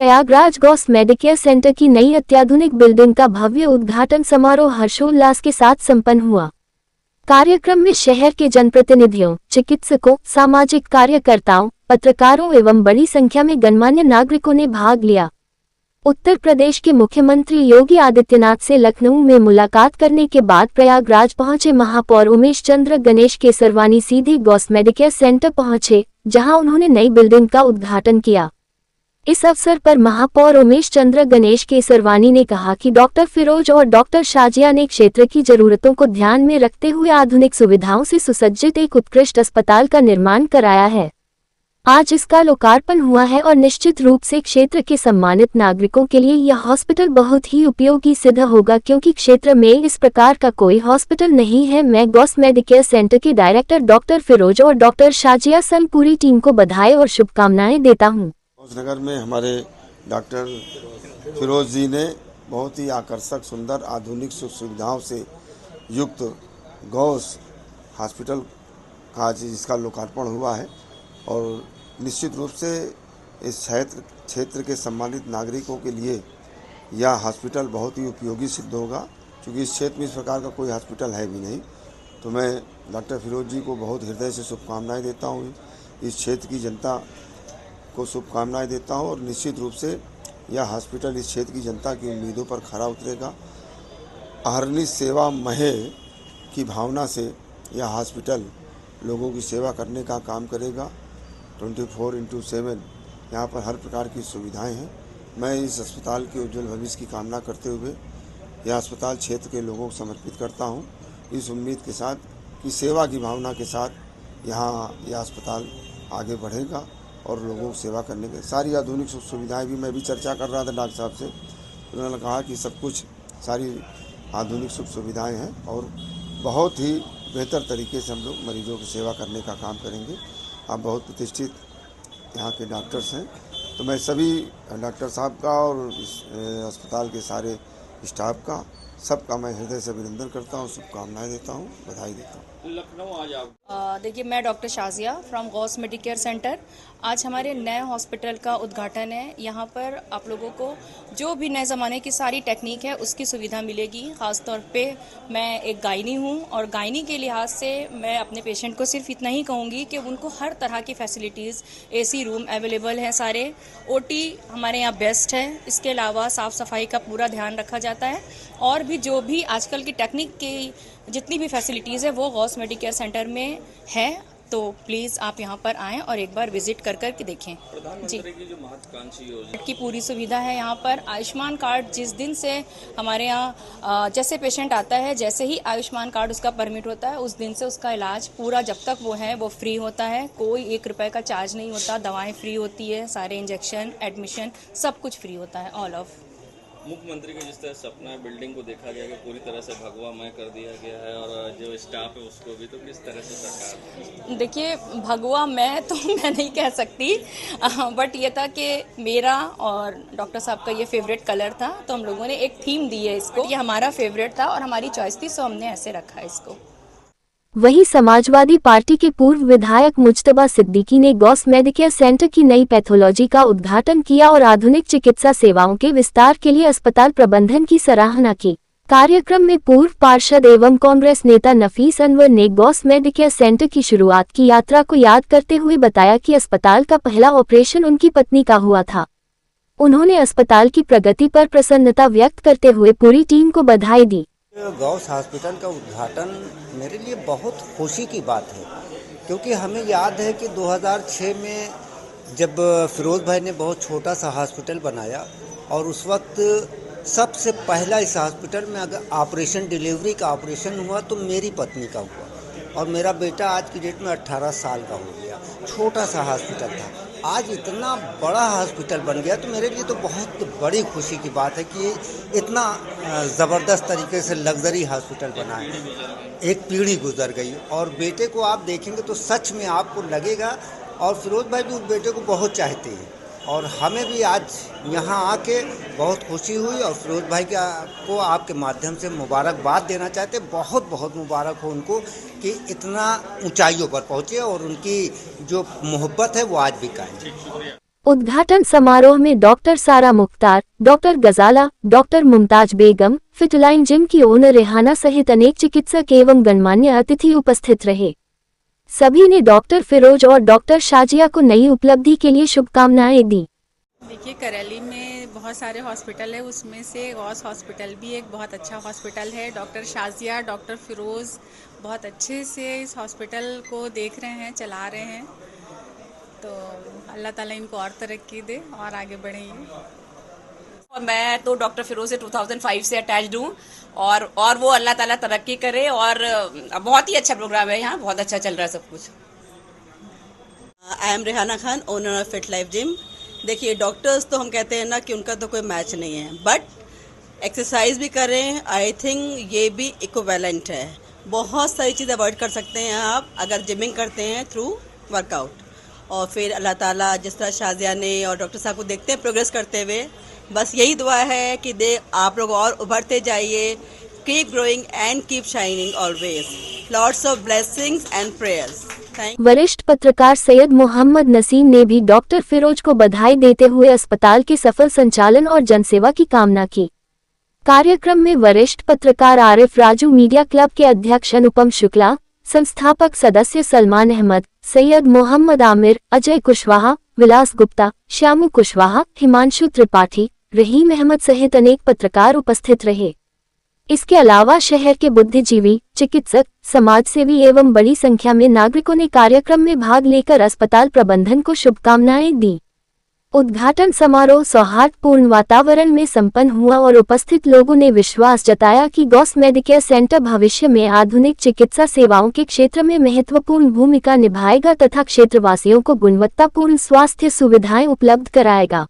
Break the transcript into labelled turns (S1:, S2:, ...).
S1: Prayagraj Gauss Medicare centre की नई अत्याधुनिक बिल्डिंग का भव्य उद्घाटन समारोह हर्षोल्लास के साथ संपन्न हुआ। कार्यक्रम में शहर के जनप्रतिनिधियों, चिकित्सकों, सामाजिक कार्यकर्ताओं, पत्रकारों एवं बड़ी संख्या में गणमान्य नागरिकों ने भाग लिया। उत्तर प्रदेश के मुख्यमंत्री योगी आदित्यनाथ से लखनऊ में मुलाकात करने के बाद प्रयागराज पहुंचे महापौर उमेश चंद्र गणेश केसरवानी सीधे गॉस मेडिकेयर सेंटर पहुंचे, जहां उन्होंने नई बिल्डिंग का उद्घाटन किया। इस अवसर पर महापौर उमेश चंद्र गणेश केसरवानी ने कहा कि डॉक्टर फिरोज और डॉक्टर शाजिया ने क्षेत्र की जरूरतों को ध्यान में रखते हुए आधुनिक सुविधाओं से सुसज्जित एक उत्कृष्ट अस्पताल का निर्माण कराया है। आज इसका लोकार्पण हुआ है और निश्चित रूप से क्षेत्र के सम्मानित नागरिकों के लिए यह हॉस्पिटल बहुत ही उपयोगी सिद्ध होगा, क्योंकि क्षेत्र में इस प्रकार का कोई हॉस्पिटल नहीं है। मैं गॉस मेडिकेयर सेंटर के डायरेक्टर डॉक्टर फिरोज और डॉक्टर शाजिया संग पूरी टीम को बधाई और शुभकामनाएं देता हूं।
S2: नगर में हमारे डॉक्टर फिरोज जी ने बहुत ही आकर्षक, सुंदर, आधुनिक सुख सुविधाओं से युक्त गॉस हॉस्पिटल का आज इसका लोकार्पण हुआ है और निश्चित रूप से इस क्षेत्र के सम्मानित नागरिकों के लिए यह हॉस्पिटल बहुत ही उपयोगी सिद्ध होगा, क्योंकि इस क्षेत्र में इस प्रकार का कोई हॉस्पिटल है भी नहीं। तो मैं डॉक्टर फिरोज जी को बहुत हृदय से शुभकामनाएं देता हूँ, इस क्षेत्र की जनता को शुभकामनाएं देता हूं और निश्चित रूप से यह हॉस्पिटल इस क्षेत्र की जनता की उम्मीदों पर खरा उतरेगा। अहर्निश सेवा महे की भावना से यह हॉस्पिटल लोगों की सेवा करने का काम करेगा। 24/7 यहाँ पर हर प्रकार की सुविधाएं हैं। मैं इस अस्पताल के उज्जवल भविष्य की कामना करते हुए यह अस्पताल क्षेत्र के लोगों को समर्पित करता हूँ, इस उम्मीद के साथ कि सेवा की भावना के साथ यहाँ यह अस्पताल आगे बढ़ेगा और लोगों की सेवा करने के सारी आधुनिक सुख सुविधाएँ भी मैं भी चर्चा कर रहा था डॉक्टर साहब से, उन्होंने कहा कि सब कुछ सारी आधुनिक सुख सुविधाएं हैं और बहुत ही बेहतर तरीके से हम लोग मरीजों की सेवा करने का काम करेंगे। आप बहुत प्रतिष्ठित यहाँ के डॉक्टर्स हैं, तो मैं सभी डॉक्टर साहब का और इस अस्पताल के सारे स्टाफ का, सबका मैं हृदय से अभिनंदन करता हूँ, शुभकामनाएं देता हूँ, बधाई देता हूँ।
S3: लखनऊ आज आप देखिए, मैं doctor Shazia from Gauss Medicare centre. आज हमारे नए हॉस्पिटल का उद्घाटन है। यहाँ पर आप लोगों को जो भी नए ज़माने की सारी टेक्निक है उसकी सुविधा मिलेगी। ख़ास तौर पे मैं एक गायनी हूँ और गायनी के लिहाज से मैं अपने पेशेंट को सिर्फ इतना ही कहूँगी कि उनको हर तरह की फैसिलिटीज़, AC रूम अवेलेबल हैं सारे, OT हमारे यहाँ बेस्ट है। इसके अलावा साफ़ सफाई का पूरा ध्यान रखा जाता है और भी जो भी आजकल की टेक्निक की जितनी भी फैसिलिटीज़ है वो गॉस मेडिकेयर सेंटर में है। तो प्लीज़ आप यहाँ पर आएँ और एक बार विजिट कर के देखें। जी,
S4: की जो महत्वाकांक्षी योजना
S3: की पूरी सुविधा है यहाँ पर। आयुष्मान कार्ड जिस दिन से हमारे यहाँ जैसे पेशेंट आता है, जैसे ही आयुष्मान कार्ड उसका परमिट होता है, उस दिन से उसका इलाज पूरा जब तक वो है वो फ्री होता है। कोई 1 रुपये का चार्ज नहीं होता, दवाएं फ्री होती है, सारे इंजेक्शन, एडमिशन सब कुछ फ्री होता है, ऑल ऑफ।
S4: मुख्यमंत्री का जिस तरह सपना है, बिल्डिंग को देखा गया कि पूरी तरह से भगवामय कर दिया गया है और जो स्टाफ है उसको भी, तो किस तरह से सरकार?
S3: देखिए, भगवा मैं तो मैं नहीं कह सकती, बट ये था कि मेरा और डॉक्टर साहब का ये फेवरेट कलर था, तो हम लोगों ने एक थीम दी है इसको। ये हमारा फेवरेट था और हमारी चॉइस थी, सो हमने ऐसे रखा है इसको।
S1: वहीं समाजवादी पार्टी के पूर्व विधायक मुज्तबा सिद्दीकी ने गॉस मेडिकेयर सेंटर की नई पैथोलॉजी का उद्घाटन किया और आधुनिक चिकित्सा सेवाओं के विस्तार के लिए अस्पताल प्रबंधन की सराहना की। कार्यक्रम में पूर्व पार्षद एवं कांग्रेस नेता नफीस अनवर ने गॉस मेडिकेयर सेंटर की शुरुआत की यात्रा को याद करते हुए बताया कि अस्पताल का पहला ऑपरेशन उनकी पत्नी का हुआ था। उन्होंने अस्पताल की प्रगति पर प्रसन्नता व्यक्त करते हुए पूरी टीम को बधाई दी।
S5: गॉस हॉस्पिटल का उद्घाटन मेरे लिए बहुत खुशी की बात है, क्योंकि हमें याद है कि 2006 में जब फिरोज भाई ने बहुत छोटा सा हॉस्पिटल बनाया और उस वक्त सबसे पहला इस हॉस्पिटल में अगर ऑपरेशन, डिलीवरी का ऑपरेशन हुआ तो मेरी पत्नी का हुआ और मेरा बेटा आज की डेट में 18 साल का हो गया। छोटा सा हॉस्पिटल था, आज इतना बड़ा हॉस्पिटल बन गया, तो मेरे लिए तो बहुत बड़ी खुशी की बात है कि इतना ज़बरदस्त तरीके से लग्जरी हॉस्पिटल बना है। एक पीढ़ी गुजर गई और बेटे को आप देखेंगे तो सच में आपको लगेगा, और फिरोज भाई भी उस बेटे को बहुत चाहते हैं और हमें भी आज यहाँ आके बहुत खुशी हुई और फिरोज भाई को आपके माध्यम से मुबारकबाद देना चाहते। बहुत बहुत मुबारक हो उनको कि इतना ऊंचाइयों पर पहुँचे और उनकी जो मोहब्बत है वो आज भी कायम है।
S1: उद्घाटन समारोह में डॉक्टर सारा मुख्तार, डॉक्टर गजाला, डॉक्टर मुमताज बेगम, फिटलाइन जिम की ओनर रेहाना सहित अनेक चिकित्सक एवं गणमान्य अतिथि उपस्थित रहे। सभी ने डॉक्टर फिरोज और डॉक्टर शाजिया को नई उपलब्धि के लिए शुभकामनाएं दी।
S6: देखिए, करेली में बहुत सारे हॉस्पिटल है, उसमें से गॉस हॉस्पिटल भी एक बहुत अच्छा हॉस्पिटल है। डॉक्टर शाजिया, डॉक्टर फिरोज़ बहुत अच्छे से इस हॉस्पिटल को देख रहे हैं, चला रहे हैं। तो अल्लाह ताला इनको और तरक्की दे और आगे बढ़े ये।
S7: और मैं तो डॉक्टर फिरोज से 2005 से अटैच्ड हूँ और वो अल्लाह ताला तरक्की करे। और बहुत ही अच्छा प्रोग्राम है, यहाँ बहुत अच्छा चल रहा है सब कुछ।
S8: I am Rehana Khan, owner of fit life gym. देखिए, डॉक्टर्स तो हम कहते हैं ना कि उनका तो कोई मैच नहीं है, बट एक्सरसाइज भी करें, आई थिंक ये भी इक्विवेलेंट है। बहुत सारी चीज़ अवॉइड कर सकते हैं आप अगर जिमिंग करते हैं थ्रू वर्कआउट। और फिर अल्लाह ताला जिस तरह शाजिया ने और डॉक्टर साहब को देखते हैं प्रोग्रेस करते हुए, बस यही दुआ है कि आप लोग और उभरते जाइए। Keep growing and keep shining always. Lots of blessings and prayers.
S1: वरिष्ठ पत्रकार सैयद मोहम्मद नसीम ने भी डॉक्टर फिरोज को बधाई देते हुए अस्पताल के सफल संचालन और जनसेवा की कामना की। कार्यक्रम में वरिष्ठ पत्रकार आरिफ राजू, मीडिया क्लब के अध्यक्ष अनुपम शुक्ला, संस्थापक सदस्य सलमान अहमद, सैयद मोहम्मद आमिर, अजय कुशवाहा, विलास गुप्ता, श्यामू कुशवाहा, हिमांशु त्रिपाठी, रहीम अहमद सहित अनेक पत्रकार उपस्थित रहे। इसके अलावा शहर के बुद्धिजीवी, चिकित्सक, समाजसेवी एवं बड़ी संख्या में नागरिकों ने कार्यक्रम में भाग लेकर अस्पताल प्रबंधन को शुभकामनाएं दी। उद्घाटन समारोह सौहार्दपूर्ण वातावरण में संपन्न हुआ और उपस्थित लोगों ने विश्वास जताया कि गॉस मेडिकेयर सेंटर भविष्य में आधुनिक चिकित्सा सेवाओं के क्षेत्र में महत्वपूर्ण भूमिका निभाएगा तथा क्षेत्रवासियों को गुणवत्तापूर्ण स्वास्थ्य सुविधाएं उपलब्ध कराएगा।